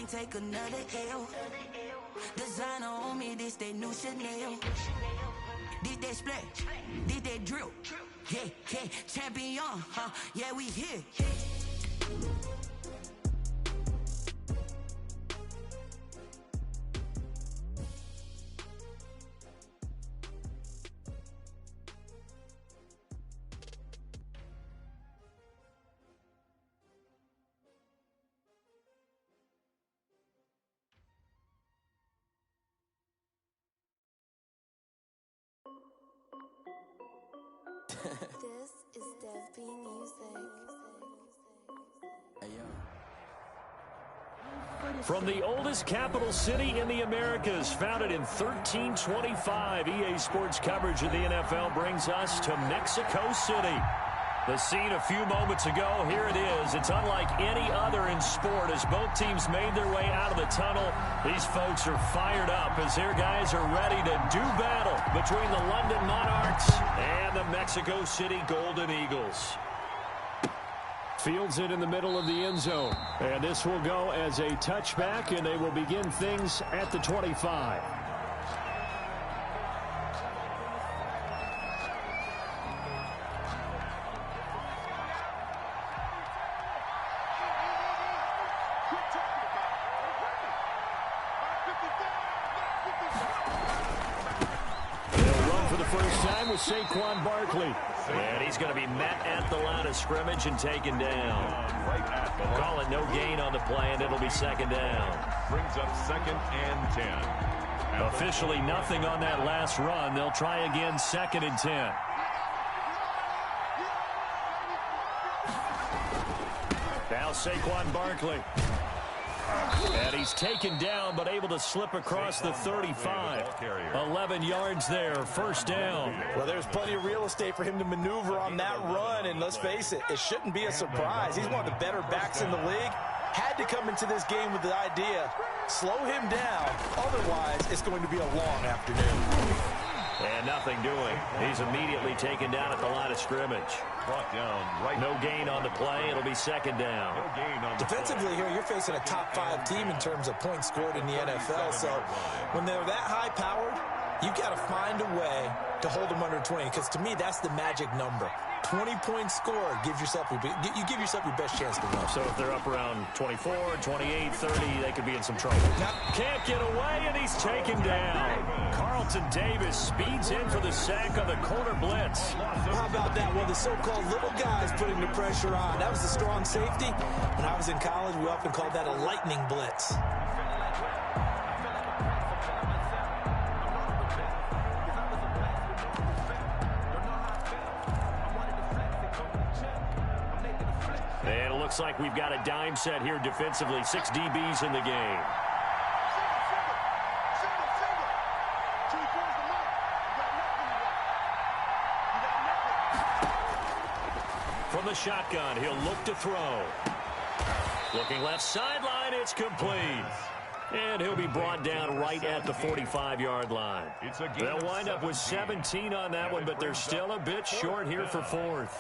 can't take another L. Designer on me, this they new Chanel. Did they splash? Did they drill? Yeah, yeah, champion, huh? Yeah, we here. This is Dev B Music. Hey, yo. From the oldest capital city in the Americas, founded in 1325, EA Sports coverage of the NFL brings us to Mexico City. The scene a few moments ago, here it is. It's unlike any other in sport as both teams made their way out of the tunnel. These folks are fired up as their guys are ready to do battle between the London Monarchs and the Mexico City Golden Eagles. Fields it in the middle of the end zone. And this will go as a touchback, and they will begin things at the 25. Saquon Barkley. And he's going to be met at the line of scrimmage and taken down. Call it no gain on the play, and it'll be second down. Brings up 2nd and 10. Officially nothing on that last run. They'll try again 2nd and 10. Now Saquon Barkley. And he's taken down, but able to slip across the 35. 11 yards there, first down. Well, there's plenty of real estate for him to maneuver on that run, and let's face it, it shouldn't be a surprise. He's one of the better backs in the league. Had to come into this game with the idea, slow him down, otherwise it's going to be a long afternoon. And nothing doing. He's immediately taken down at the line of scrimmage. Brought down right. No gain on the play. It'll be second down. No gain on the Defensively here, you're facing a top 5 team in terms of points scored in the NFL. So when they're that high powered, you got to find a way to hold them under 20. Because to me, that's the magic number. 20 points scored, you give yourself your best chance to win. So if they're up around 24, 28, 30, they could be in some trouble. Can't get away, and he's taken down. Carlton Davis speeds in for the sack on the corner blitz. How about that? Well, the so-called little guys putting the pressure on. That was the strong safety. When I was in college, we often called that a lightning blitz. And it looks like we've got a dime set here defensively. 6 DBs in the game. From the shotgun, he'll look to throw. Looking left sideline, it's complete. And he'll be brought down right at the 45-yard line. They'll wind up with 17 on that one, but they're still a bit short here for 4th.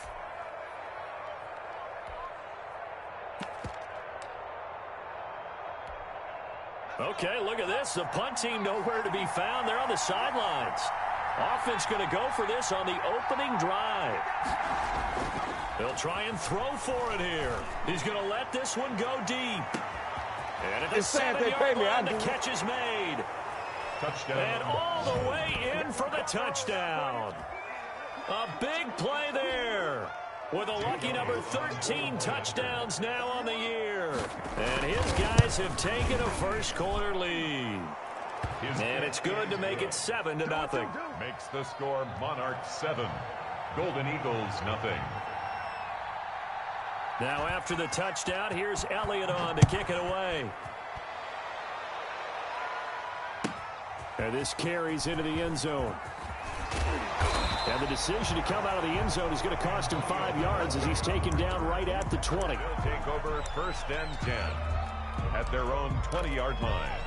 Okay, look at this. The punt team nowhere to be found. They're on the sidelines. Offense going to go for this on the opening drive. They'll try and throw for it here. He's going to let this one go deep. And at the 7-yard line, the catch is made. Touchdown. And all the way in for the touchdown. A big play there. With a lucky number 13 touchdowns now on the year. And his guys have taken a first quarter lead. And it's good to make it 7-0. Makes the score Monarchs 7. Golden Eagles nothing. Now after the touchdown, here's Elliott on to kick it away. And this carries into the end zone. And the decision to come out of the end zone is going to cost him 5 yards as he's taken down right at the 20. They'll take over 1st and 10 at their own 20-yard line.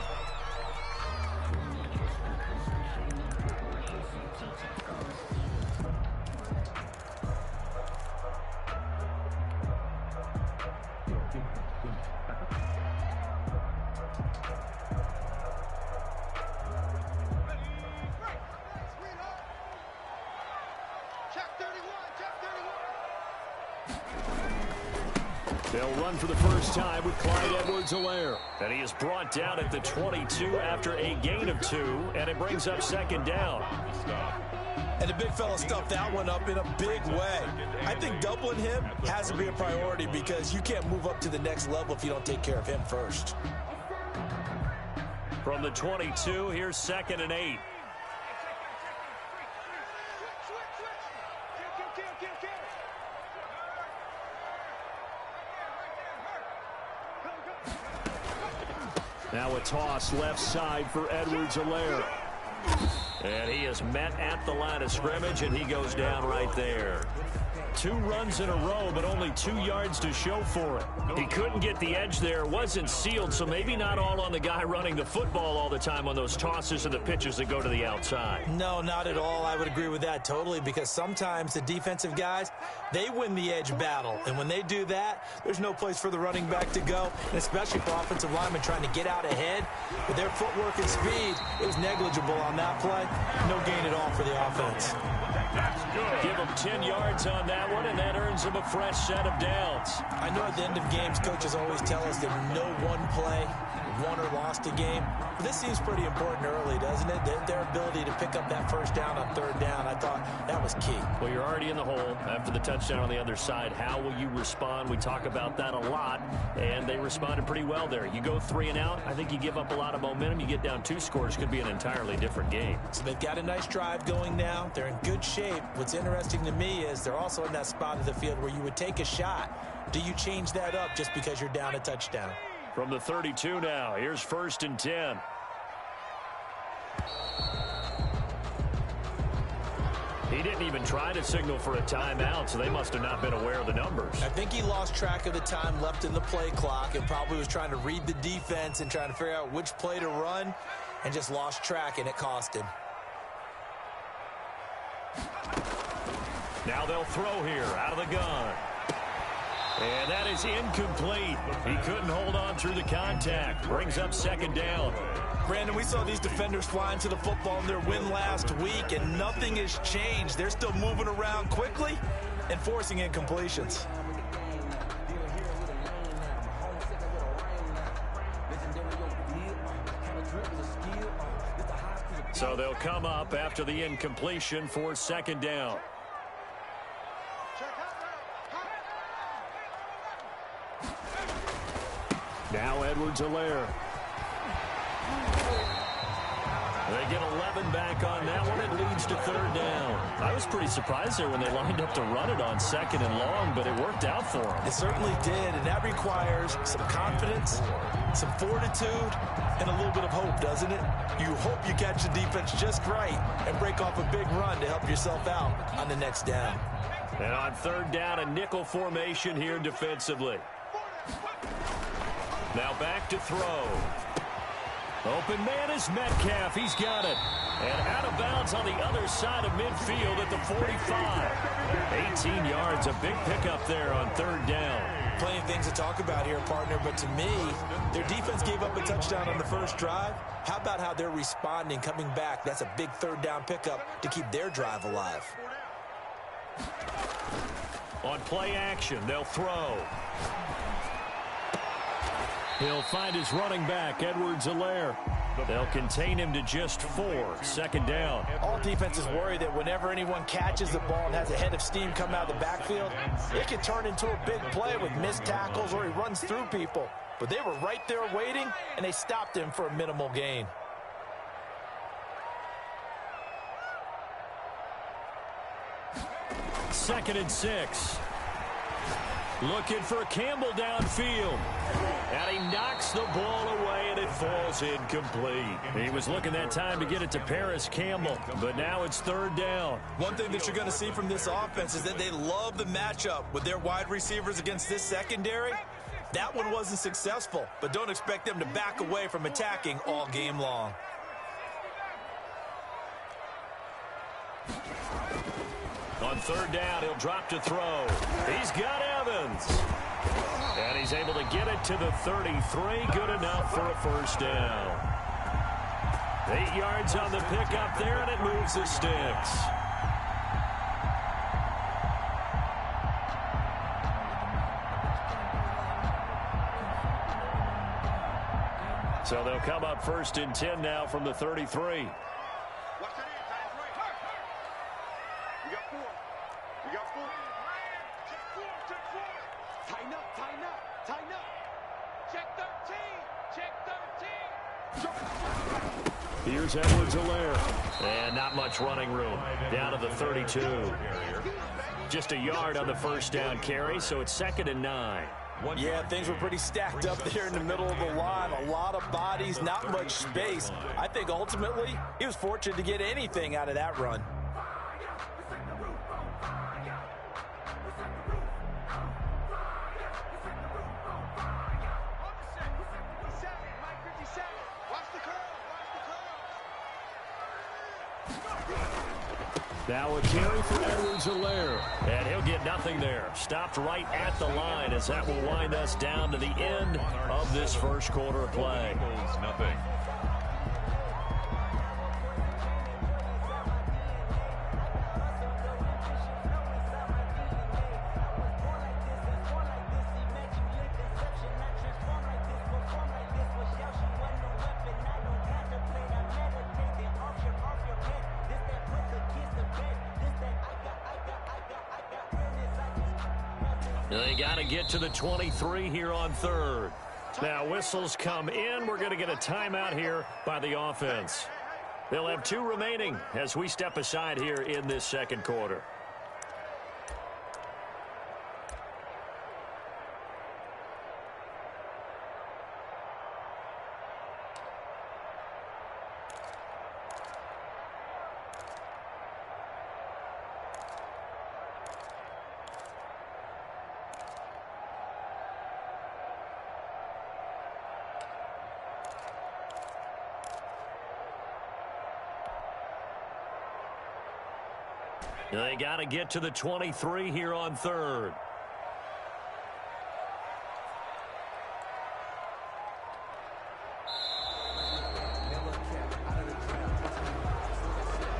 They'll run for the first time with Clyde Edwards-Helaire. And he is brought down at the 22 after a gain of 2, and it brings up second down. And the big fella stuffed that one up in a big way. I think doubling him has to be a priority because you can't move up to the next level if you don't take care of him first. From the 22, here's 2nd and 8. Now a toss left side for Edwards-Helaire. And he is met at the line of scrimmage, and he goes down right there. 2 runs in a row, but only 2 yards to show for it. He couldn't get the edge there, wasn't sealed, so maybe not all on the guy running the football all the time on those tosses and the pitches that go to the outside. No, not at all. I would agree with that totally, because sometimes the defensive guys, they win the edge battle. And when they do that, there's no place for the running back to go, and especially for offensive linemen trying to get out ahead. With their footwork and speed, it was negligible on that play. No gain at all for the offense. Give him 10 yards on that one, and that earns him a fresh set of downs. I know at the end of games, coaches always tell us that no one play won or lost a game. But this seems pretty important early, doesn't it? Their ability to pick up that first down on 3rd down, I thought that was key. Well, you're already in the hole after the touchdown on the other side. How will you respond? We talk about that a lot, and they responded pretty well there. You go 3 and out, I think you give up a lot of momentum. You get down 2 scores, could be an entirely different game. So they've got a nice drive going now. They're in good shape. What's interesting to me is they're also in that spot of the field where you would take a shot. Do you change that up just because you're down a touchdown? From the 32 now, here's 1st and 10. He didn't even try to signal for a timeout, so they must have not been aware of the numbers. I think he lost track of the time left in the play clock and probably was trying to read the defense and trying to figure out which play to run and just lost track, and it cost him. Now they'll throw here out of the gun. And that is incomplete. He couldn't hold on through the contact. Brings up 2nd down. Brandon, we saw these defenders flying to the football in their win last week, and nothing has changed. They're still moving around quickly and forcing incompletions. So they'll come up after the incompletion for 2nd down. Now Edwards-Helaire. They get 11 back on that one. It leads to 3rd down. I was pretty surprised there when they lined up to run it on 2nd and long, but it worked out for them. It certainly did, and that requires some confidence, some fortitude, and a little bit of hope, doesn't it? You hope you catch the defense just right and break off a big run to help yourself out on the next down. And on 3rd down, a nickel formation here defensively. Now back to throw. Open man is Metcalf. He's got it. And out of bounds on the other side of midfield at the 45. 18 yards, a big pickup there on 3rd down. Plenty of things to talk about here, partner, but to me, their defense gave up a touchdown on the first drive. How about how they're responding, coming back? That's a big 3rd down pickup to keep their drive alive. On play action, they'll throw. He'll find his running back, Edwards-Helaire. They'll contain him to just 4. 2nd down. All defenses worry that whenever anyone catches the ball and has a head of steam come out of the backfield, it can turn into a big play with missed tackles or he runs through people. But they were right there waiting, and they stopped him for a minimal gain. Second and 6. Looking for Campbell downfield. And he knocks the ball away, and it falls incomplete. He was looking that time to get it to Paris Campbell, but now it's 3rd down. One thing that you're going to see from this offense is that they love the matchup with their wide receivers against this secondary. That one wasn't successful, but don't expect them to back away from attacking all game long. On 3rd down, he'll drop to throw. He's got Evans. And he's able to get it to the 33. Good enough for a 1st down. 8 yards on the pickup there, and it moves the sticks. So they'll come up 1st and 10 now from the 33. Here's Edwards-Helaire. And not much running room. Down to the 32. Just a yard on the first down carry, so it's 2nd and 9. Yeah, things were pretty stacked up there in the middle of the line. A lot of bodies, not much space. I think ultimately he was fortunate to get anything out of that run. Now a carry for Edwards-Helaire. And he'll get nothing there. Stopped right at the line as that will wind us down to the end of this first quarter of play. Nothing. They got to get to the 23 here on 3rd. Now whistles come in. We're going to get a timeout here by the offense. They'll have 2 remaining as we step aside here in this second quarter. They got to get to the 23 here on 3rd.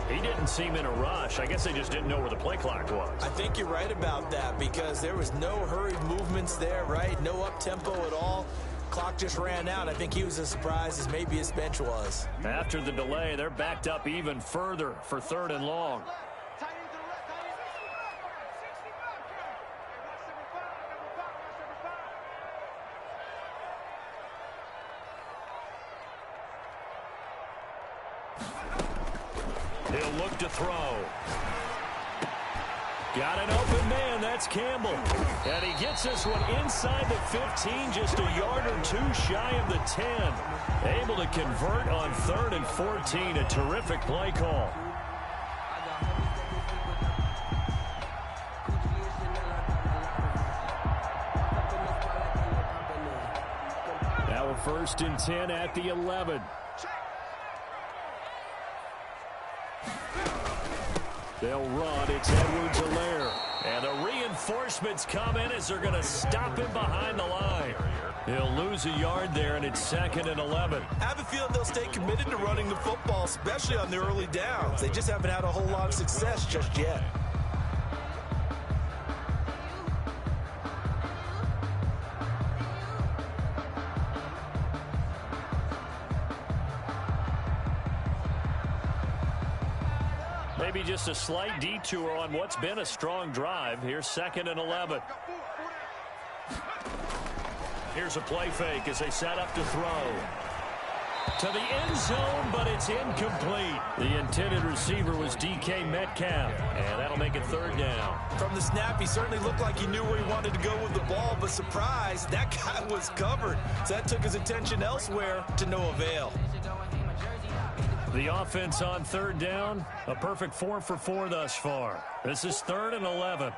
He didn't seem in a rush. I guess they just didn't know where the play clock was. I think you're right about that because there was no hurried movements there, right? No up-tempo at all. Clock just ran out. I think he was as surprised as maybe his bench was. After the delay, they're backed up even further for 3rd and long. He'll look to throw. Got an open man. That's Campbell. And he gets this one inside the 15, just a yard or 2 shy of the 10. Able to convert on 3rd and 14. A terrific play call. Now a 1st and 10 at the 11. They'll run. It's Edwards-Helaire. And the reinforcements come in as they're going to stop him behind the line. He'll lose a yard there, and it's 2nd and 11. I have a feeling they'll stay committed to running the football, especially on the early downs. They just haven't had a whole lot of success just yet. Maybe just a slight detour on what's been a strong drive. Here's 2nd and 11. Here's a play fake as they set up to throw. To the end zone, but it's incomplete. The intended receiver was DK Metcalf, and that'll make it 3rd down. From the snap, he certainly looked like he knew where he wanted to go with the ball, but surprise, that guy was covered. So that took his attention elsewhere to no avail. The offense on 3rd down, a perfect 4 for 4 thus far. This is 3rd and 11.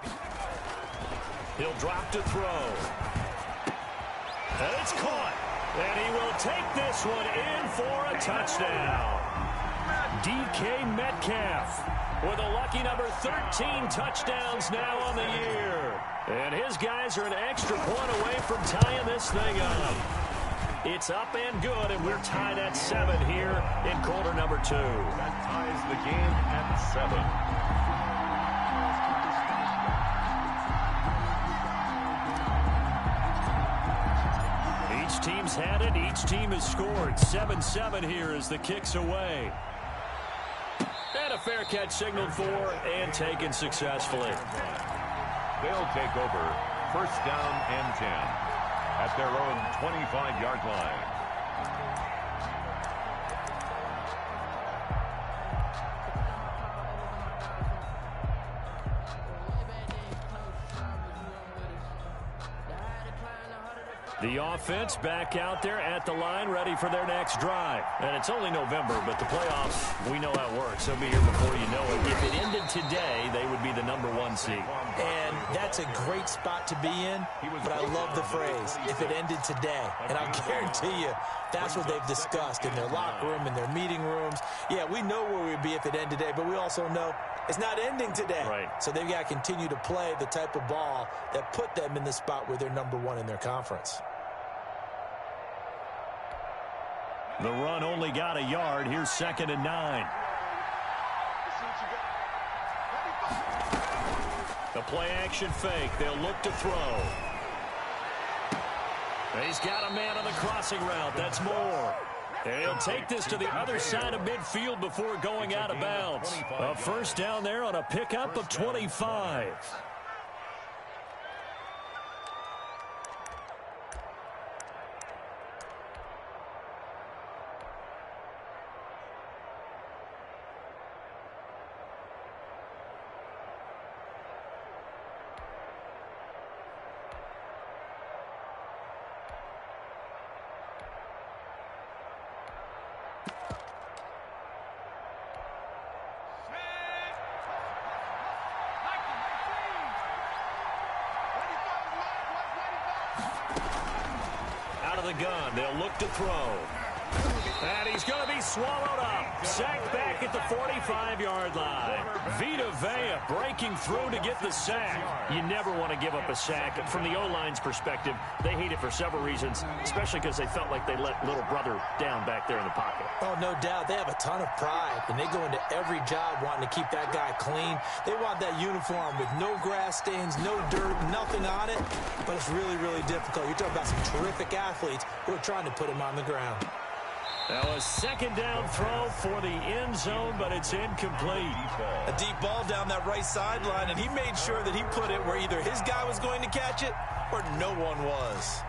He'll drop to throw. And it's caught. And he will take this one in for a touchdown. DK Metcalf with a lucky number 13 touchdowns now on the year. And his guys are an extra point away from tying this thing up. It's up and good, and we're tied at 7 here in quarter number 2. That ties the game at 7. Each teams had it. Each team has scored. 7-7 here as the kick's away. And a fair catch signaled for and taken successfully. They'll take over first down and 10 at their own 25-yard line. The offense back out there at the line, ready for their next drive. And it's only November, but the playoffs, we know how it works. They'll be here before you know it. If it ended today, they would be the #1 seed. And that's a great spot to be in, but I love the phrase, if it ended today. And I'll guarantee you, that's what they've discussed in their locker room, in their meeting rooms. Yeah, we know where we'd be if it ended today, but we also know it's not ending today. Right. So they've got to continue to play the type of ball that put them in the spot where they're #1 in their conference. The run only got a yard. Here's 2nd and 9. The play action fake. They'll look to throw. He's got a man on the crossing route. That's Moore. And he'll take this to the other side of midfield before going out of bounds. A first down there on a pickup of 25. The gun. They'll look to throw. And he's going to be swallowed up. Sacked back at the 45-yard line. Vita Vea breaking through to get the sack. You never want to give up a sack. From the O-line's perspective, they hate it for several reasons, especially because they felt like they let little brother down back there in the pocket. Oh, no doubt. They have a ton of pride, and they go into every job wanting to keep that guy clean. They want that uniform with no grass stains, no dirt, nothing on it, but it's really, really difficult. You're talking about some terrific athletes who are trying to put him on the ground. That was 2nd down throw for the end zone, but it's incomplete. A deep ball down that right sideline, and he made sure that he put it where either his guy was going to catch it or no one was.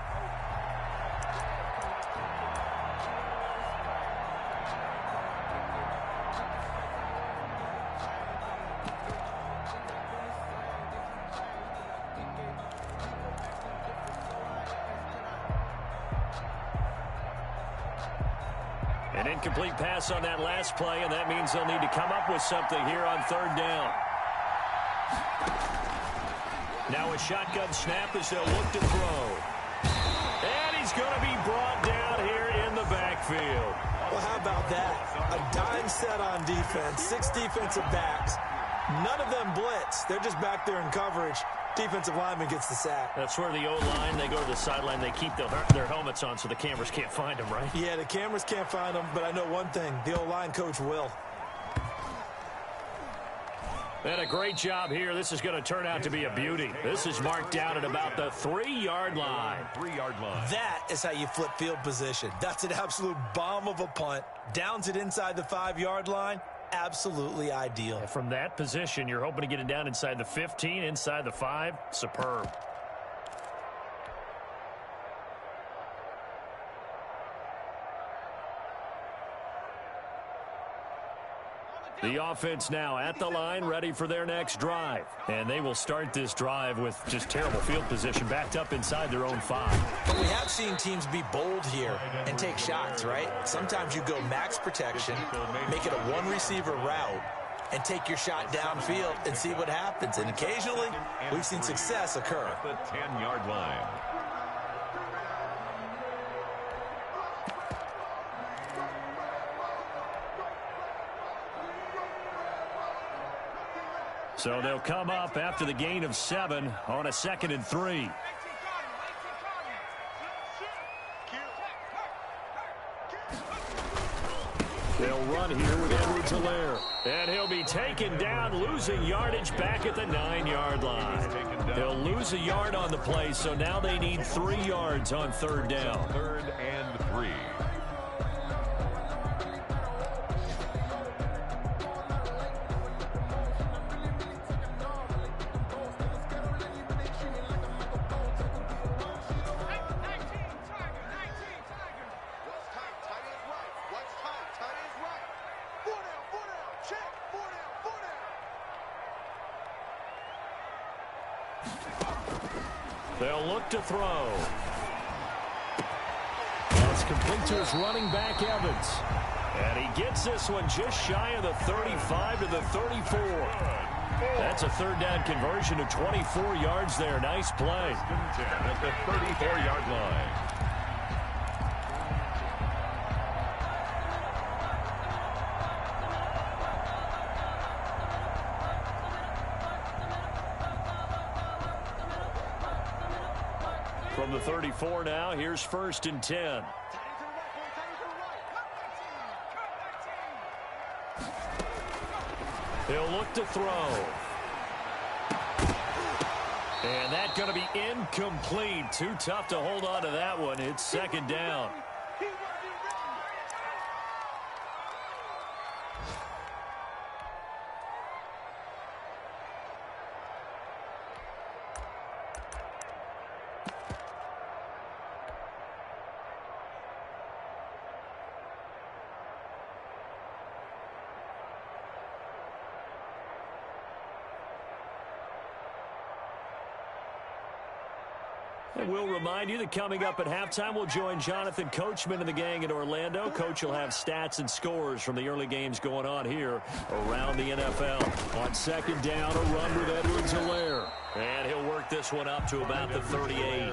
An incomplete pass on that last play, and that means they'll need to come up with something here on 3rd down. Now a shotgun snap as they'll look to throw. And he's going to be brought down here in the backfield. Well, how about that? A dime set on defense, 6 defensive backs. None of them blitz. They're just back there in coverage. Defensive lineman gets the sack. That's where the O-line, they go to the sideline, they keep their helmets on so the cameras can't find them, right? Yeah, the cameras can't find them, but I know one thing. The O-line coach will. And a great job here. This is going to turn out to be a beauty. This is marked out at about the 3-yard line. 3-yard line. That is how you flip field position. That's an absolute bomb of a punt. Downs it inside the 5-yard line. Absolutely ideal. From that position, you're hoping to get it down inside the 15, inside the 5. Superb. The offense now at the line, ready for their next drive. And they will start this drive with just terrible field position, backed up inside their own 5. But we have seen teams be bold here and take shots, right? Sometimes you go max protection, make it a one-receiver route, and take your shot downfield and see what happens. And occasionally, we've seen success occur. At the 10-yard line. So they'll come up after the gain of 7 on a 2nd and 3. They'll run here with Edwards-Helaire. And he'll be taken down, losing yardage back at the 9-yard line. He'll lose a yard on the play, so now they need 3 yards on third down. 3rd and 3. They'll look to throw. It's complete to his running back, Evans. And he gets this one just shy of the 35 to the 34. That's a third down conversion of 24 yards there. Nice play. At the 34-yard line. From the 34 now, here's 1st and 10. He'll look to throw. And that's going to be incomplete. Too tough to hold on to that one. It's 2nd down. And we'll remind you that coming up at halftime, we'll join Jonathan Coachman and the gang in Orlando. Coach will have stats and scores from the early games going on here around the NFL. On 2nd down, a run with Edwards-Helaire. And he'll work this one up to about the 38.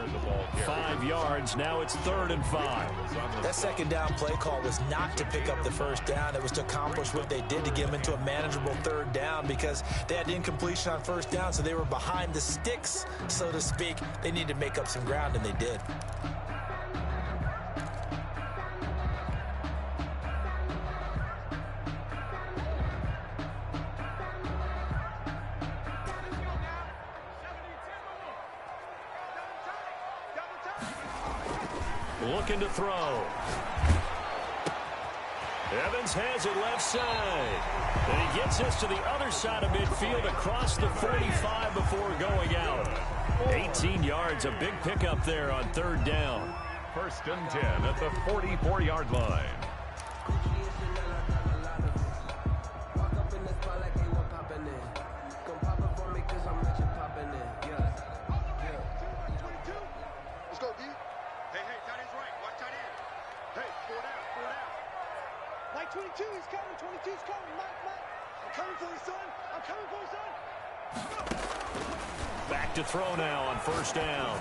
5 yards. Now it's 3rd and 5. That 2nd down play call was not to pick up the 1st down. It was to accomplish what they did to get them into a manageable 3rd down because they had incompletion on 1st down, so they were behind the sticks, so to speak. They needed to make up some ground, and they did. Looking to throw. Evans has it left side. And he gets this to the other side of midfield across the 45 before going out. 18 yards, a big pickup there on 3rd down. 1st and 10 at the 44-yard line. Back to throw now on 1st down.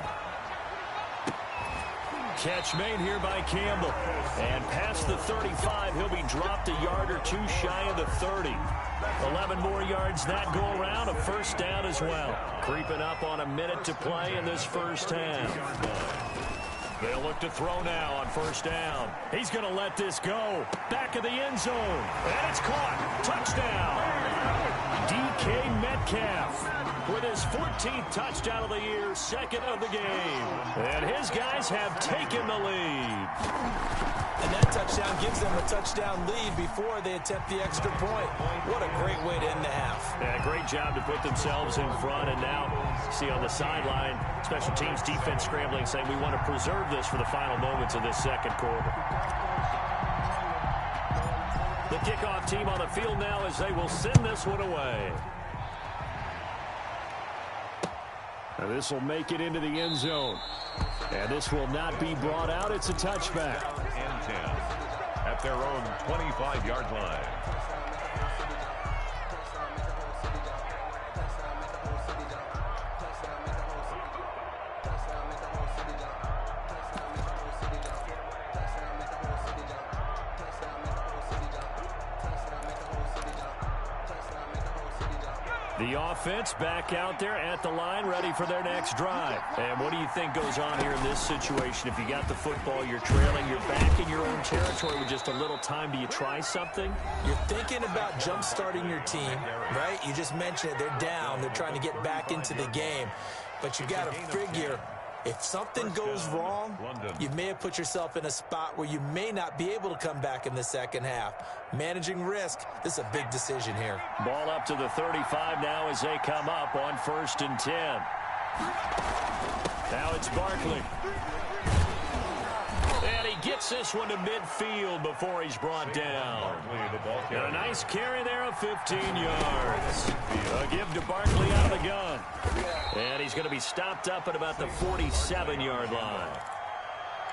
Catch made here by Campbell. And past the 35, he'll be dropped a yard or 2 shy of the 30. 11 more yards that go around, a 1st down as well. Creeping up on a minute to play in this 1st half. They'll look to throw now on 1st down. He's going to let this go. Back of the end zone. And it's caught. Touchdown. DK Metcalf with his 14th touchdown of the year, 2nd of the game. And his guys have taken the lead. And that touchdown gives them a touchdown lead before they attempt the extra point. What a great way to end the half. Yeah, great job to put themselves in front. And now, see on the sideline, special teams defense scrambling, saying we want to preserve this for the final moments of this 2nd quarter. The kickoff team on the field now as they will send this one away. Now this will make it into the end zone. And this will not be brought out. It's a touchback. And 10 at their own 25-yard line. The offense back out there at the line, ready for their next drive. And what do you think goes on here in this situation? If you got the football, you're trailing, you're back in your own territory with just a little time. Do you try something? You're thinking about jump-starting your team, right? You just mentioned it. They're down. They're trying to get back into the game. But you got to figure, if something goes wrong, you may have put yourself in a spot where you may not be able to come back in the second half. Managing risk, this is a big decision here. Ball up to the 35 now as they come up on 1st and 10. Now it's Barkley. And he gets this one to midfield before he's brought down. And a nice carry there of 15 yards. A give to Barkley out of the gun. And he's going to be stopped up at about the 47-yard line.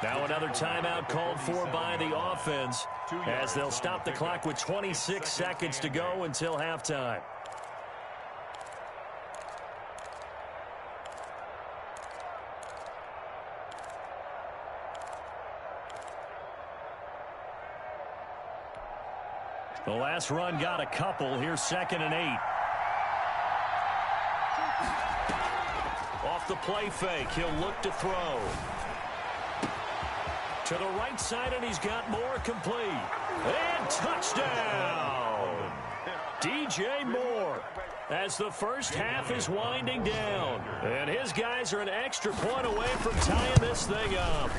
Now another timeout called for by the offense as they'll stop the clock with 26 seconds to go until halftime. The last run got a couple. Here's 2nd and 8. Off the play fake, he'll look to throw. To the right side, and he's got more complete. And touchdown! DJ Moore, as the first half is winding down. And his guys are an extra point away from tying this thing up.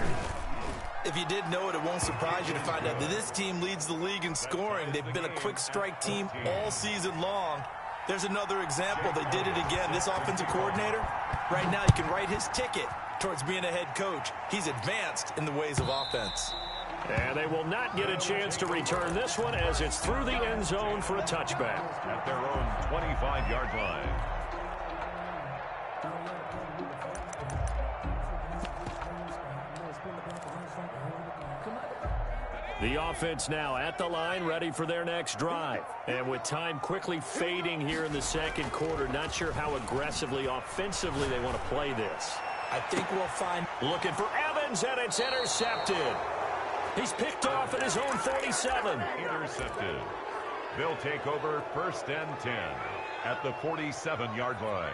If you didn't know it, it won't surprise you to find out that this team leads the league in scoring. They've been a quick strike team all season long. There's another example. They did it again. This offensive coordinator, right now, you can write his ticket towards being a head coach. He's advanced in the ways of offense. And they will not get a chance to return this one as it's through the end zone for a touchback. At their own 25-yard line. The offense now at the line, ready for their next drive. And with time quickly fading here in the second quarter, not sure how aggressively, offensively they want to play this. I think we'll find... Looking for Evans, and it's intercepted. He's picked off at his own 47. Intercepted. They'll take over 1st and 10 at the 47-yard line.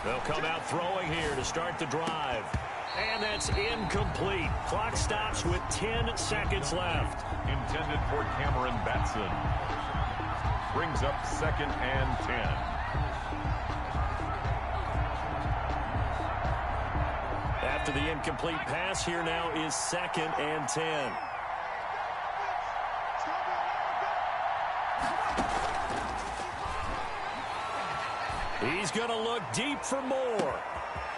They'll come out throwing here to start the drive. And that's incomplete. Clock stops with 10 seconds left. Intended for Cameron Batson. Brings up 2nd and 10. After the incomplete pass, here now is 2nd and 10. He's going to look deep for more.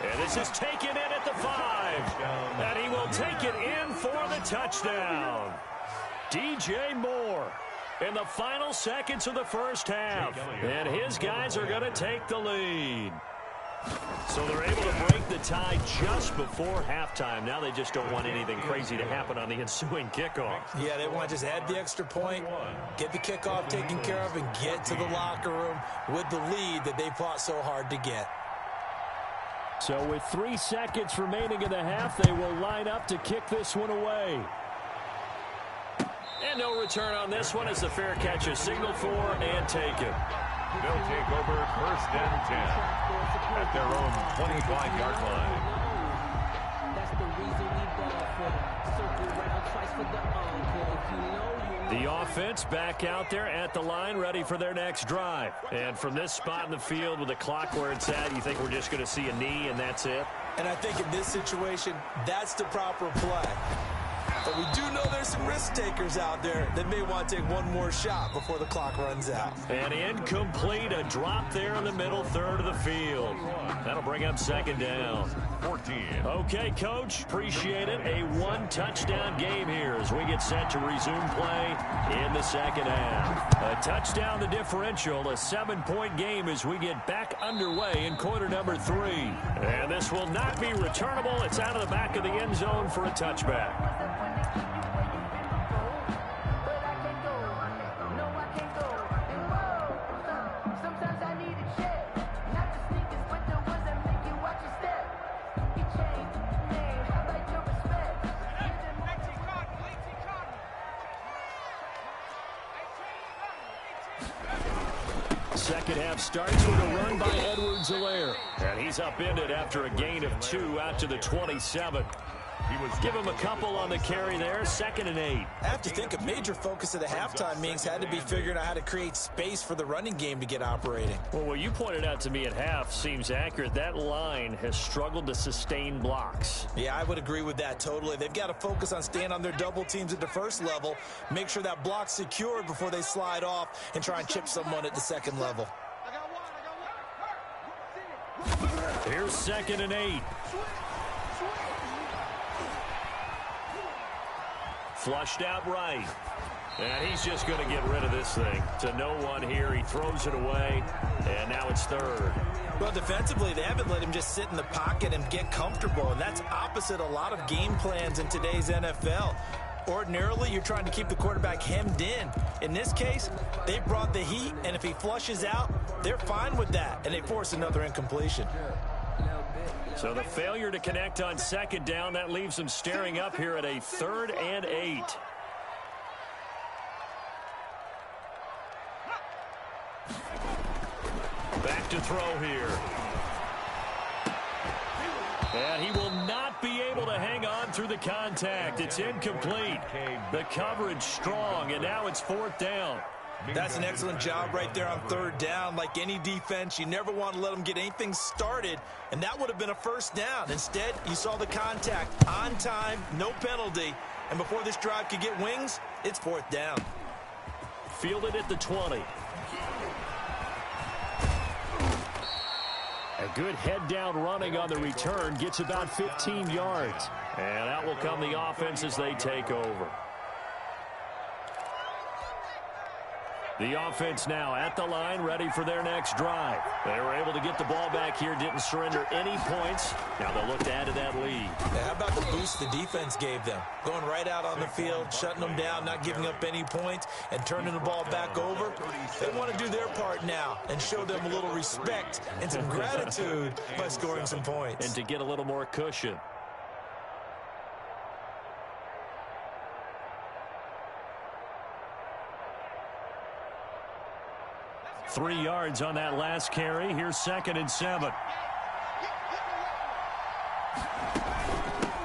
And this is taken in at the 5. And he will take it in for the touchdown. DJ Moore in the final seconds of the first half. And his guys are going to take the lead. So they're able to break the tie just before halftime. Now they just don't want anything crazy to happen on the ensuing kickoff. Yeah, they want to just add the extra point, get the kickoff taken care of, and get to the locker room with the lead that they fought so hard to get. So with 3 seconds remaining in the half, they will line up to kick this one away. And no return on this one as the fair catch is signaled for and taken. They'll take over 1st and 10 at their own 25-yard line. That's the reason we ball for them. Circle round twice for the encore. If you know, The offense back out there at the line, ready for their next drive. And from this spot in the field with the clock where it's at, you think we're just going to see a knee and that's it? And I think in this situation, that's the proper play. But we do know there's some risk takers out there that may want to take one more shot before the clock runs out. And incomplete, a drop there in the middle third of the field. That'll bring up 2nd down. 14. Okay, Coach, appreciate it. A 1-touchdown game here as we get set to resume play in the second half. A touchdown, the differential, a 7-point game as we get back underway in quarter number 3. And this will not be returnable. It's out of the back of the end zone for a touchback. second half starts with a run by Edwards-Helaire. And he's upended after a gain of 2 out to the 27. Give him a couple on the carry there, 2nd and 8. I have to think a major focus of the halftime meetings had to be figuring out how to create space for the running game to get operating. Well, what you pointed out to me at half seems accurate. That line has struggled to sustain blocks. Yeah, I would agree with that totally. They've got to focus on staying on their double teams at the first level, make sure that block's secured before they slide off and try and chip someone at the second level. Here's 2nd and 8. Flushed out right. And he's just going to get rid of this thing. To no one here. He throws it away. And now it's 3rd. Well, defensively, they haven't let him just sit in the pocket and get comfortable. And that's opposite a lot of game plans in today's NFL. Ordinarily, you're trying to keep the quarterback hemmed in. In this case, they brought the heat. And if he flushes out, they're fine with that. And they force another incompletion. So the failure to connect on 2nd down, that leaves them staring up here at a 3rd and 8. Back to throw here. And he will not be able to hang on through the contact. It's incomplete. The coverage strong, and now it's 4th down. That's an excellent job right there on 3rd down. Like any defense, you never want to let them get anything started, and that would have been a 1st down. Instead, you saw the contact on time, no penalty, and before this drive could get wings, it's 4th down. Fielded at the 20. A good head-down running on the return gets about 15 yards. And out will come the offense as they take over. The offense now at the line, ready for their next drive. They were able to get the ball back here, didn't surrender any points. Now they'll look to add to that lead. Yeah, how about the boost the defense gave them? Going right out on the field, shutting them down, not giving up any points, and turning the ball back over. They want to do their part now and show them a little respect and some gratitude by scoring some points. And to get a little more cushion. 3 yards on that last carry. Here's 2nd and 7.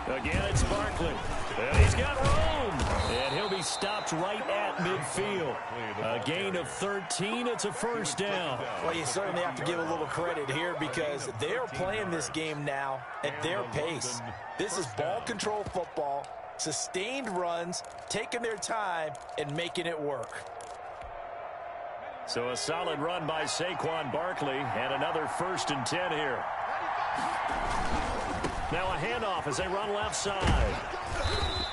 Again, it's Barkley. And he's got room. And he'll be stopped right at midfield. A gain of 13. It's a 1st down. Well, you certainly have to give a little credit here because they're playing this game now at their pace. This is ball control football, sustained runs, taking their time, and making it work. So a solid run by Saquon Barkley and another 1st and 10 here. Now a handoff as they run left side.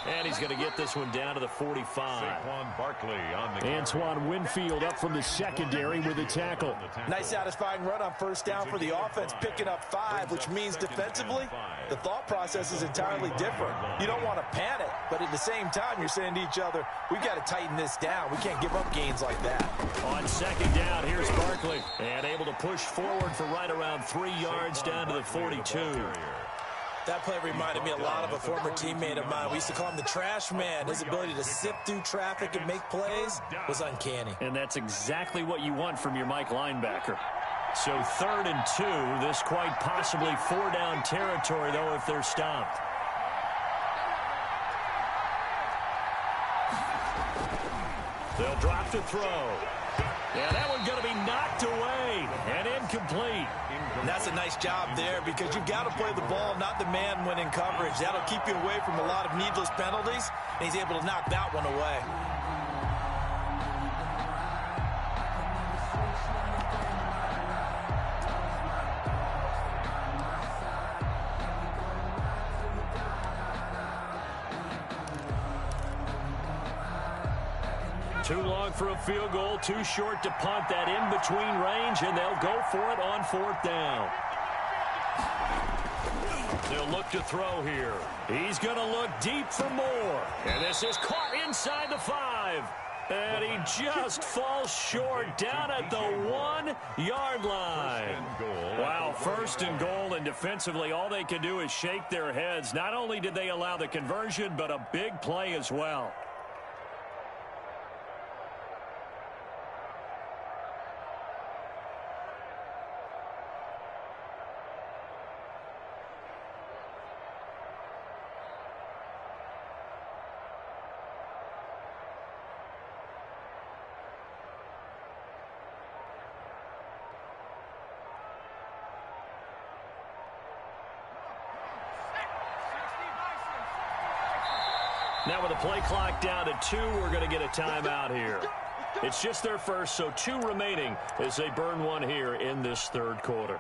And he's going to get this one down to the 45. Saquon Barkley on the Antoine Winfield up from the secondary with a tackle. Nice satisfying run on 1st down for the offense, picking up 5, which means defensively, the thought process is entirely different. You don't want to panic, but at the same time, you're saying to each other, we've got to tighten this down. We can't give up gains like that. On 2nd down, here's Barkley. And able to push forward for right around 3 yards down to the 42. That play reminded me a lot of a former teammate of mine. We used to call him the trash man. His ability to sift through traffic and make plays was uncanny. And that's exactly what you want from your Mike linebacker. So 3rd and 2. This quite possibly 4-down territory, though, if they're stopped. They'll drop to throw. Yeah, that one's going to be knocked away and incomplete. And that's a nice job there because you've got to play the ball, not the man when in coverage. That'll keep you away from a lot of needless penalties, and he's able to knock that one away. Too long for a field goal, too short to punt that in between range, and they'll go for it on 4th down. They'll look to throw here. He's going to look deep for more. And this is caught inside the 5. And he just falls short down at the 1-yard line. Wow, 1st and goal, and defensively all they can do is shake their heads. Not only did they allow the conversion, but a big play as well. Now with the play clock down to 2, we're going to get a timeout here. It's just their first, so 2 remaining as they burn one here in this third quarter.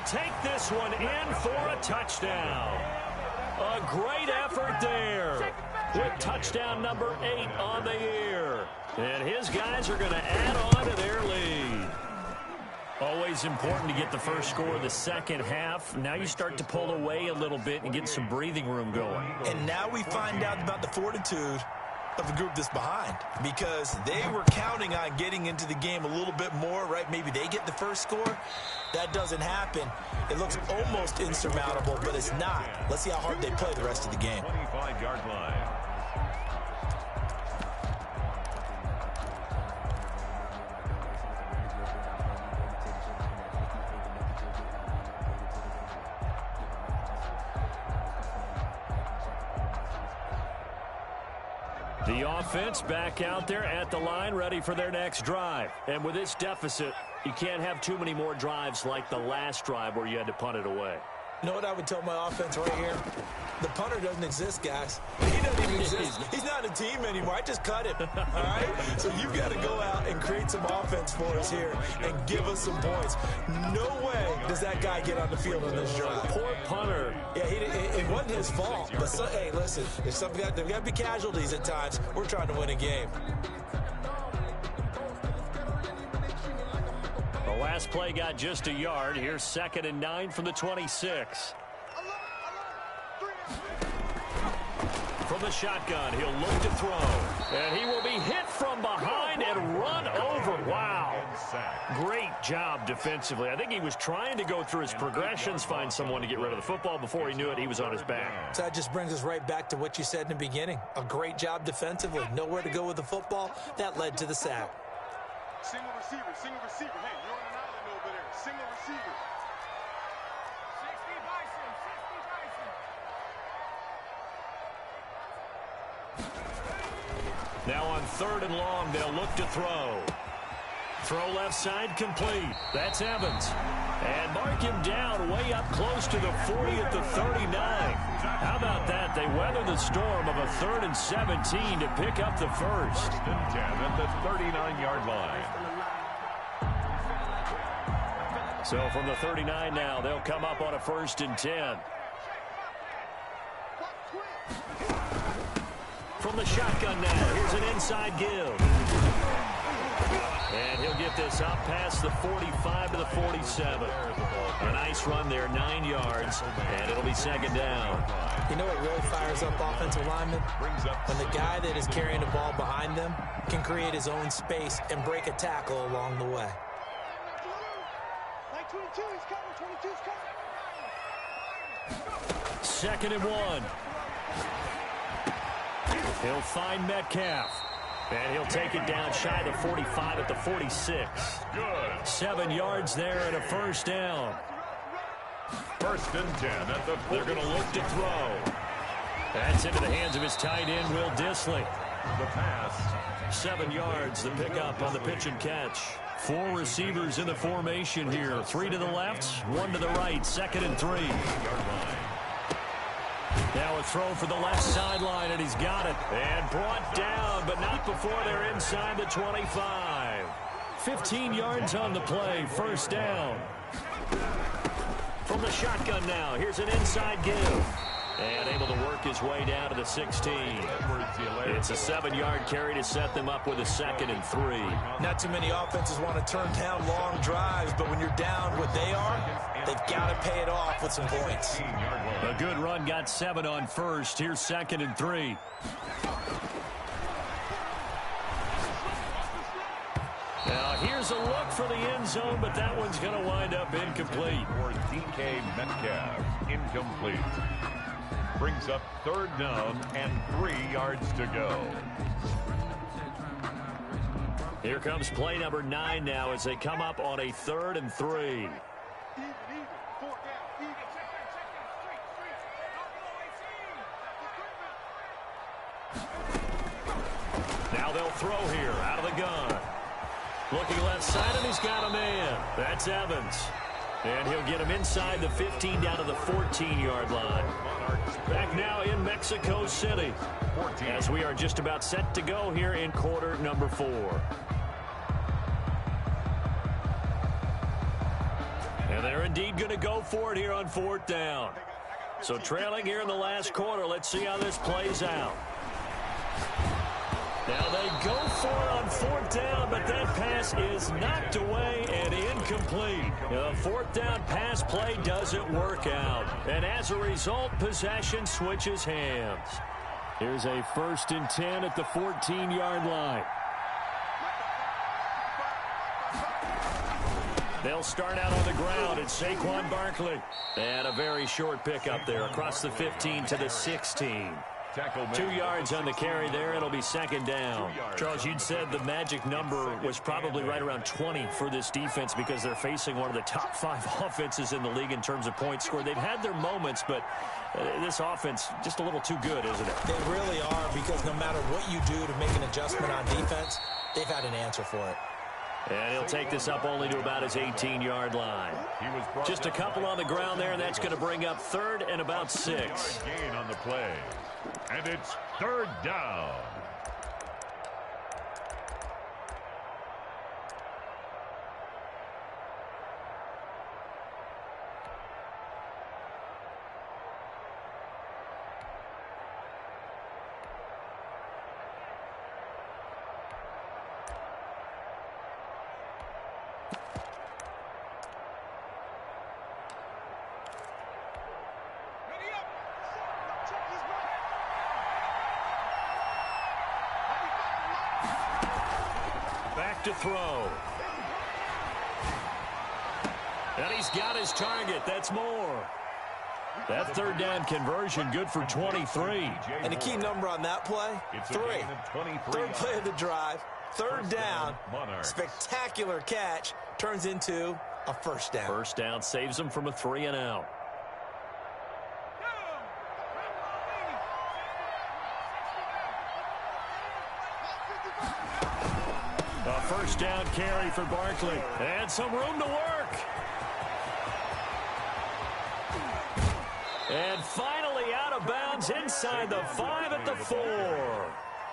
Take this one in for a touchdown. A great effort there with touchdown number 8 on the year. And his guys are going to add on to their lead. Always important to get the first score of the second half. Now you start to pull away a little bit and get some breathing room going. And now we find out about the fortitude of the group that's behind, because they were counting on getting into the game a little bit more, right? Maybe they get the first score. That doesn't happen. It looks almost insurmountable, but it's not. Let's see how hard they play the rest of the game. 25-yard line. The offense back out there at the line, ready for their next drive. And with this deficit, you can't have too many more drives like the last drive where you had to punt it away. You know what I would tell my offense right here? The punter doesn't exist, guys. He doesn't even exist. He's not a team anymore. I just cut him, all right? So you've got to go out and create some offense for us here and give us some points. No way does that guy get on the field on this drive. Poor punter. Yeah, it wasn't his fault. But, hey, listen, there's got to be casualties at times. We're trying to win a game. The last play got just a yard. Here's 2nd and 9 from the 26. From the shotgun, he'll look to throw. And he will be hit from behind and run over. Wow. Great job defensively. I think he was trying to go through his progressions, find someone to get rid of the football. Before he knew it, he was on his back. So that just brings us right back to what you said in the beginning. A great job defensively. Nowhere to go with the football. That led to the sack. Single receiver, single receiver. Hey, you're on an island over there. Single receiver. 60 Bison, 60 Bison. Now on 3rd and long, they'll look to throw. Throw left side complete. That's Evans. And mark him down way up close to the 40 at the 39. How about that? They weather the storm of a 3rd and 17 to pick up the first. 1st and 10 at the 39-yard line. So from the 39 now, they'll come up on a 1st and 10. From the shotgun now, here's an inside give. And he'll get this up past the 45 to the 47. A nice run there, 9 yards, and it'll be 2nd down. You know what really fires up offensive linemen? When the guy that is carrying the ball behind them can create his own space and break a tackle along the way. 22, he's coming, 22's coming. 2nd and 1. He'll find Metcalf. And he'll take it down shy of the 45 at the 46. Good. 7 yards there and a 1st down. 1st and 10 at the 40. They're going to look to throw. That's into the hands of his tight end, Will Dissly. The pass. 7 yards, the pickup on the pitch and catch. 4 receivers in the formation here. 3 to the left, 1 to the right. 2nd and 3. Now a throw for the left sideline, and he's got it. And brought down, but not before they're inside the 25. 15 yards on the play, 1st down. From the shotgun now, here's an inside give. And able to work his way down to the 16. It's a 7-yard carry to set them up with a 2nd and 3. Not too many offenses want to turn down long drives, but when you're down what they are, they've got to pay it off with some points. A good run, got 7 on 1st. Here's 2nd and 3. Now here's a look for the end zone, but that one's going to wind up incomplete. For DK Metcalf, incomplete. Brings up 3rd down and 3 yards to go. Here comes play number 9 now as they come up on a 3rd and 3. Even. 4 down. Even. Now they'll throw here out of the gun. Looking left side, and he's got a man. That's Evans. And he'll get him inside the 15 down to the 14-yard line. Back now in Mexico City as we are just about set to go here in quarter number 4. And they're indeed going to go for it here on 4th down. So trailing here in the last quarter. Let's see how this plays out. Now they go for it on 4th down, but that pass is knocked away and incomplete. The 4th down pass play doesn't work out. And as a result, possession switches hands. Here's a 1st and 10 at the 14-yard line. They'll start out on the ground. It's Saquon Barkley. And a very short pickup there across the 15 to the 16. 2 yards on the carry there. It'll be 2nd down. Charles, you'd said the magic number was probably right around 20 for this defense because they're facing one of the top 5 offenses in the league in terms of points scored. They've had their moments, but this offense just a little too good, isn't it? They really are, because no matter what you do to make an adjustment on defense, they've had an answer for it. And he'll take this up only to about his 18-yard line. Just a couple on the ground there, and that's going to bring up 3rd and about 6. Gain on the play. And it's 3rd down. To throw. And he's got his target. That's more. That 3rd down conversion good for 23. And the key number on that play, 3. 3rd play of the drive, 3rd down, spectacular catch, turns into a 1st down. 1st down saves him from a 3 and out. A 1st down carry for Barkley. And some room to work. And finally out of bounds inside the 5 at the 4.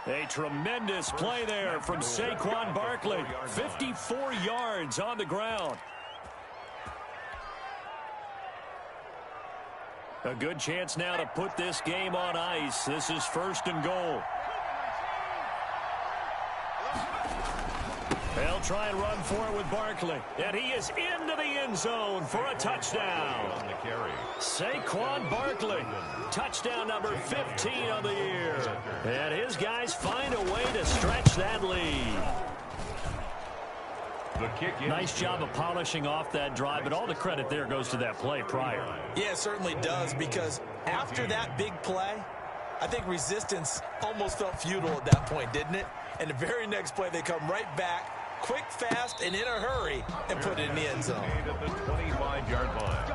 A tremendous play there from Saquon Barkley. 54 yards on the ground. A good chance now to put this game on ice. This is 1st and goal. They'll try and run for it with Barkley. And he is into the end zone for a touchdown. Saquon Barkley. Touchdown number 15 on the year. And his guys find a way to stretch that lead. Nice job of polishing off that drive, but all the credit there goes to that play prior. Yeah, it certainly does, because after that big play, I think resistance almost felt futile at that point, didn't it? And the very next play, they come right back, quick, fast, and in a hurry, and put it in the end zone. At the 25-yard line.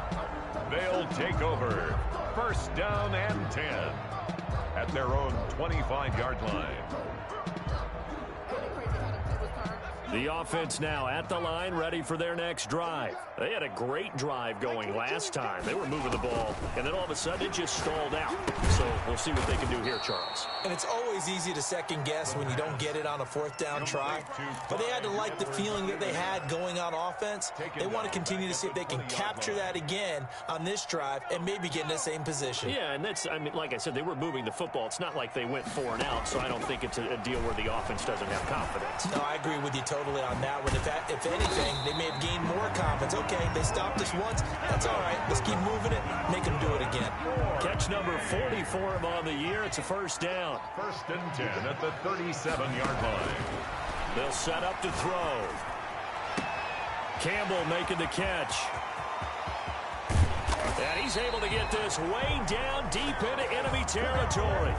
They'll take over. 1st down and 10 at their own 25-yard line. The offense now at the line, ready for their next drive. They had a great drive going last time. They were moving the ball, and then all of a sudden it just stalled out. So we'll see what they can do here, Charles. And it's always easy to second guess when you don't get it on a 4th down try. But they had to like the feeling that they had going on offense. They want to continue to see if they can capture that again on this drive and maybe get in the same position. Yeah, and that's, I mean, like I said, they were moving the football. It's not like they went 4 and out, so I don't think it's a deal where the offense doesn't have confidence. No, I agree with you totally on that one. If anything, they may have gained more confidence. Okay, they stopped us once. That's all right. Let's keep moving it. Make them do it again. Catch number 40 for him on the year. It's a 1st down. 1st and 10 at the 37-yard line. They'll set up to throw. Campbell making the catch. And he's able to get this way down deep into enemy territory.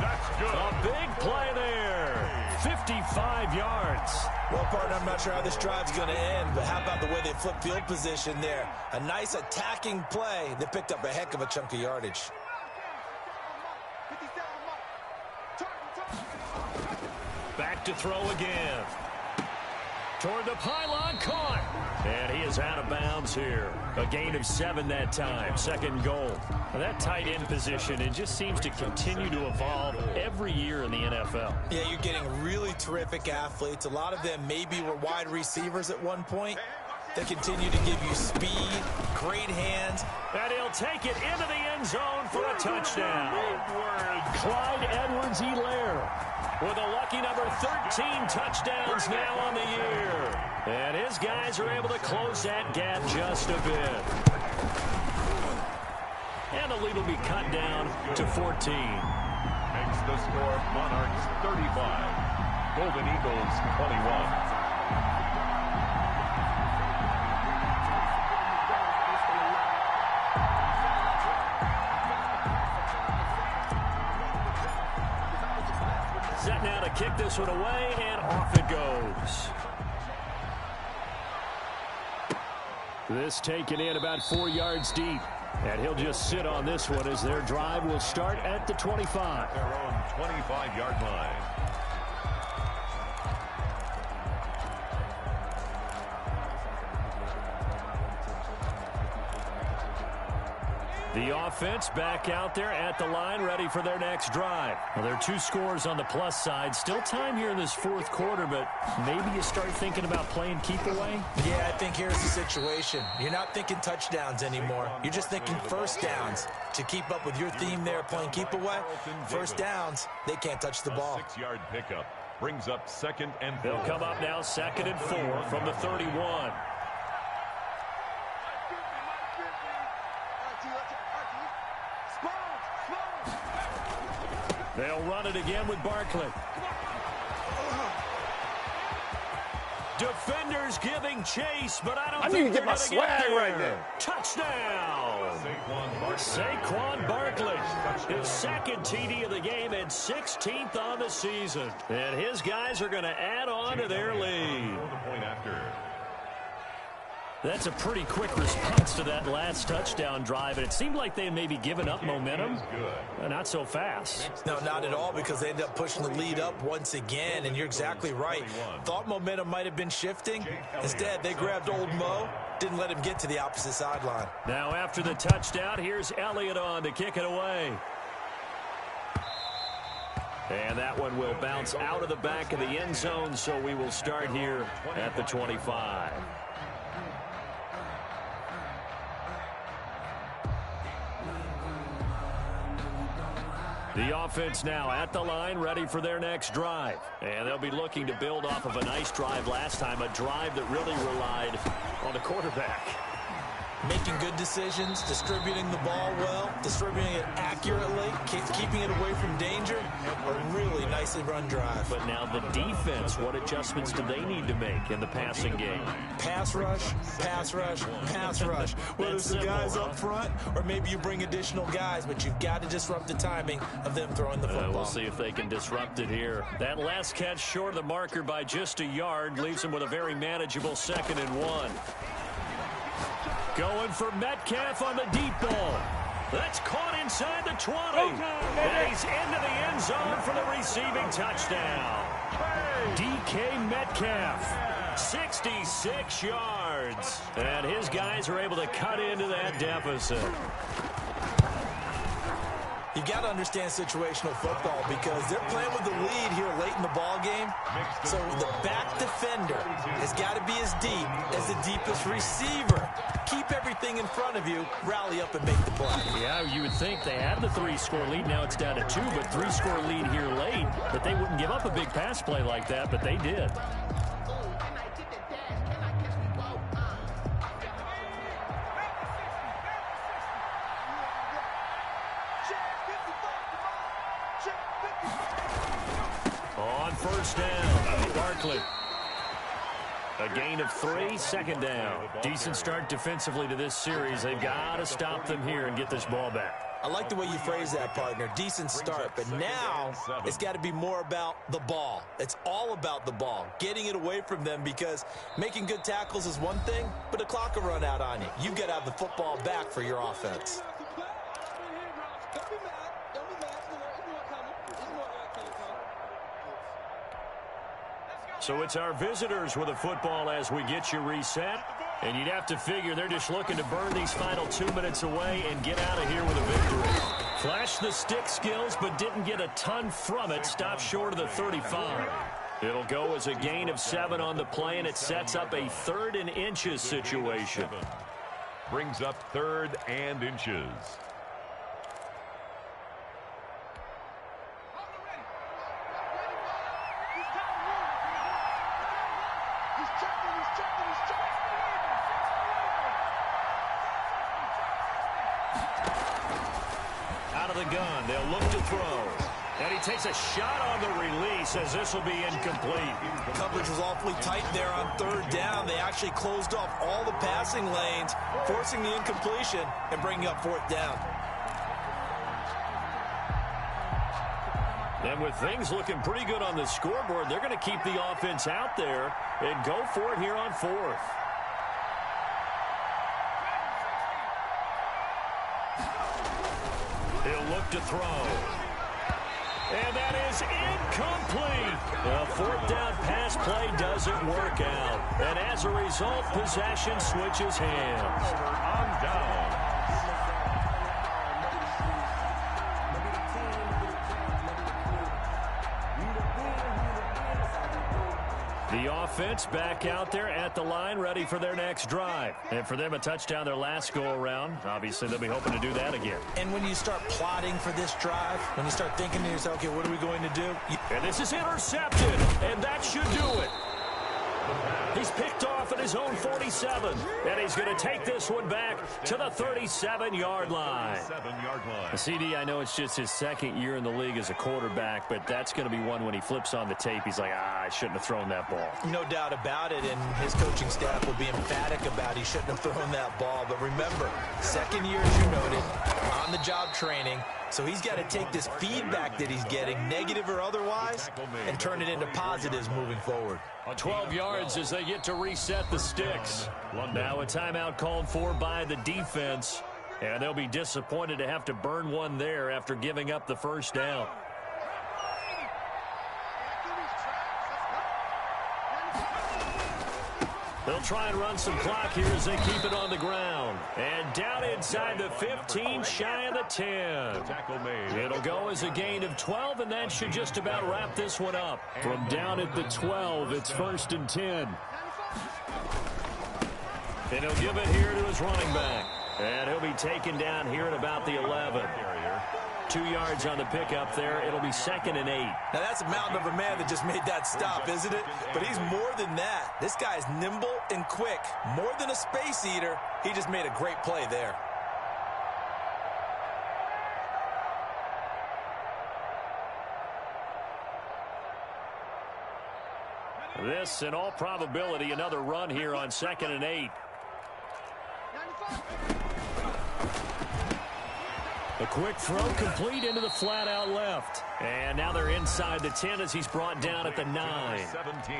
That's good. A big play there. 55 yards. Well, partner, I'm not sure how this drive's going to end, but how about the way they flip field position there? A nice attacking play that picked up a heck of a chunk of yardage. Back to throw again. Toward the pylon, caught. And he is out of bounds here. A gain of 7 that time. Second goal. Now that tight end position, it just seems to continue to evolve every year in the NFL. Yeah, you're getting really terrific athletes. A lot of them maybe were wide receivers at one point. They continue to give you speed, great hands. And he'll take it into the end zone for a touchdown. Clyde Edwards-Helaire with a lucky number 13 touchdowns now on the year. And his guys are able to close that gap just a bit. And the lead will be cut down to 14. Makes the score Monarchs 35, Golden Eagles 21. Set now to kick this one away, and off it goes. This taken in about 4 yards deep. And he'll just sit on this one as their drive will start at the 25. Their own 25-yard line. The offense back out there at the line, ready for their next drive. Well, there are 2 scores on the plus side. Still time here in this fourth quarter, but maybe you start thinking about playing keep away? Yeah, I think here's the situation. You're not thinking touchdowns anymore. You're just thinking first downs. To keep up with your theme there, playing keep away, first downs, they can't touch the ball. 6-yard pickup brings up 2nd and 4. They'll come up now 2nd and 4 from the 31. They'll run it again with Barkley. Defenders giving chase, but I need to get my swag right there. Touchdown! Saquon Barkley, his 2nd TD of the game and 16th on the season. And his guys are going to add on to their lead. That's a pretty quick response to that last touchdown drive, and it seemed like they had maybe given up momentum. Not so fast. No, not at all, because they ended up pushing the lead up once again, and you're exactly right. Thought momentum might have been shifting. Instead, they grabbed old Mo, didn't let him get to the opposite sideline. Now after the touchdown, here's Elliott on to kick it away. And that one will bounce out of the back of the end zone, so we will start here at the 25. The offense now at the line, ready for their next drive. And they'll be looking to build off of a nice drive last time, a drive that really relied on the quarterback. Making good decisions, distributing the ball well, distributing it accurately, keeping it away from danger. A really nicely run drive. But now the defense, what adjustments do they need to make in the passing game? Pass rush, pass rush, pass rush. Whether it's the guys up front or maybe you bring additional guys, but you've got to disrupt the timing of them throwing the football. We'll see if they can disrupt it here. That last catch short of the marker by just a yard leaves them with a very manageable 2nd and 1. Going for Metcalf on the deep ball. That's caught inside the 20. And he's into the end zone for the receiving touchdown. DK Metcalf, 66 yards. And his guys are able to cut into that deficit. You got to understand situational football because they're playing with the lead here late in the ball game. So the back defender has got to be as deep as the deepest receiver. Keep everything in front of you, rally up and make the play. Yeah, you would think they had the 3-score lead. Now it's down to 2, but 3-score lead here late. But they wouldn't give up a big pass play like that, but they did. On first down, Barkley. A gain of 3, 2nd down. Decent start defensively to this series. They've got to stop them here and get this ball back. I like the way you phrase that, partner. Decent start, but now it's got to be more about the ball. It's all about the ball, getting it away from them, because making good tackles is one thing, but the clock will run out on you. You've got to have the football back for your offense. So it's our visitors with a football as we get you reset. And you'd have to figure they're just looking to burn these final 2 minutes away and get out of here with a victory. Flashed the stick skills, but didn't get a ton from it. Stopped short of the 35. It'll go as a gain of 7 on the play, and it sets up a 3rd and inches situation. Brings up 3rd and inches. The gun. They'll look to throw. And he takes a shot on the release as this will be incomplete. Coverage was awfully tight there on 3rd down. They actually closed off all the passing lanes, forcing the incompletion and bringing up 4th down. And with things looking pretty good on the scoreboard, they're going to keep the offense out there and go for it here on 4th. He'll look to throw. And that is incomplete. The 4th down pass play doesn't work out. And as a result, possession switches hands. On down. The offense back out there at the line, ready for their next drive. And for them, a touchdown their last go-around. Obviously, they'll be hoping to do that again. And when you start plotting for this drive, when you start thinking to yourself, okay, what are we going to do? And this is intercepted, and that should do it. He's picked off at his own 47, and he's going to take this one back to the 37-yard line. CD, I know it's just his 2nd year in the league as a quarterback, but that's going to be one when he flips on the tape. He's like, I shouldn't have thrown that ball. No doubt about it, and his coaching staff will be emphatic about he shouldn't have thrown that ball. But remember, 2nd year, as you noted, on-the-job training. So he's got to take this feedback that he's getting, negative or otherwise, and turn it into positives moving forward. 12 yards as they get to reset the sticks. Now a timeout called for by the defense, and they'll be disappointed to have to burn one there after giving up the 1st down. They'll try and run some clock here as they keep it on the ground. And down inside the 15, shy of the 10. It'll go as a gain of 12, and that should just about wrap this one up. From down at the 12, it's 1st and 10. And he'll give it here to his running back. And he'll be taken down here at about the 11. 2 yards on the pickup there. It'll be 2nd and 8. Now, that's a mountain of a man that just made that stop, isn't it? But he's more than that. This guy's nimble and quick. More than a space eater, he just made a great play there. This, in all probability, another run here on 2nd and 8. A quick throw complete into the flat out left. And now they're inside the 10 as he's brought down at the 9. 17.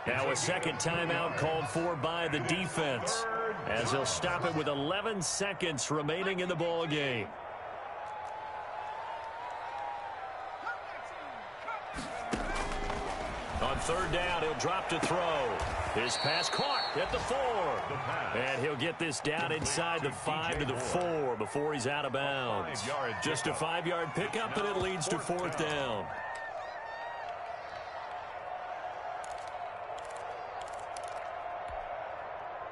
Now a 2nd timeout called for by the defense as he'll stop it with 11 seconds remaining in the ball game. On 3rd down, he'll drop to throw. His pass caught at the 4. And he'll get this down inside the 5 to the 4 before he's out of bounds. Just a 5-yard pickup, and it leads to 4th down.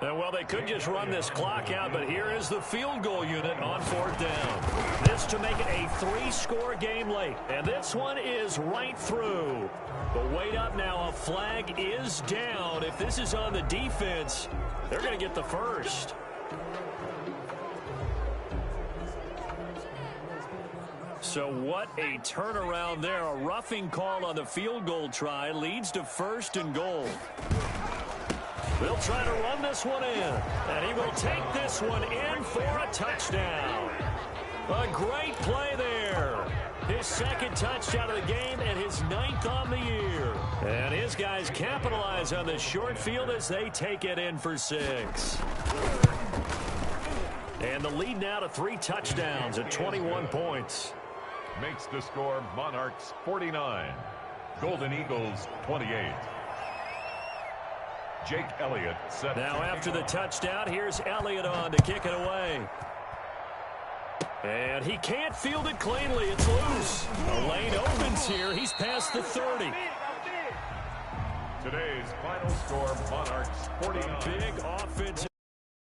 And, well, they could just run this clock out, but here is the field goal unit on 4th down. This to make it a 3-score game late. And this one is right through. But wait up now, a flag is down. If this is on the defense, they're going to get the first. So what a turnaround there. A roughing call on the field goal try leads to 1st and goal. They'll try to run this one in, and he will take this one in for a touchdown. A great play there. His second touchdown of the game and his 9th on the year. And his guys capitalize on the short field as they take it in for 6. And the lead now to 3 touchdowns at 21 points. Makes the score Monarchs 49. Golden Eagles 28. Jake Elliott set. Now after the touchdown, here's Elliott on to kick it away. And he can't field it cleanly. It's loose. The lane opens here. He's past the 30. Today's final score, Monarchs 49. Big offensive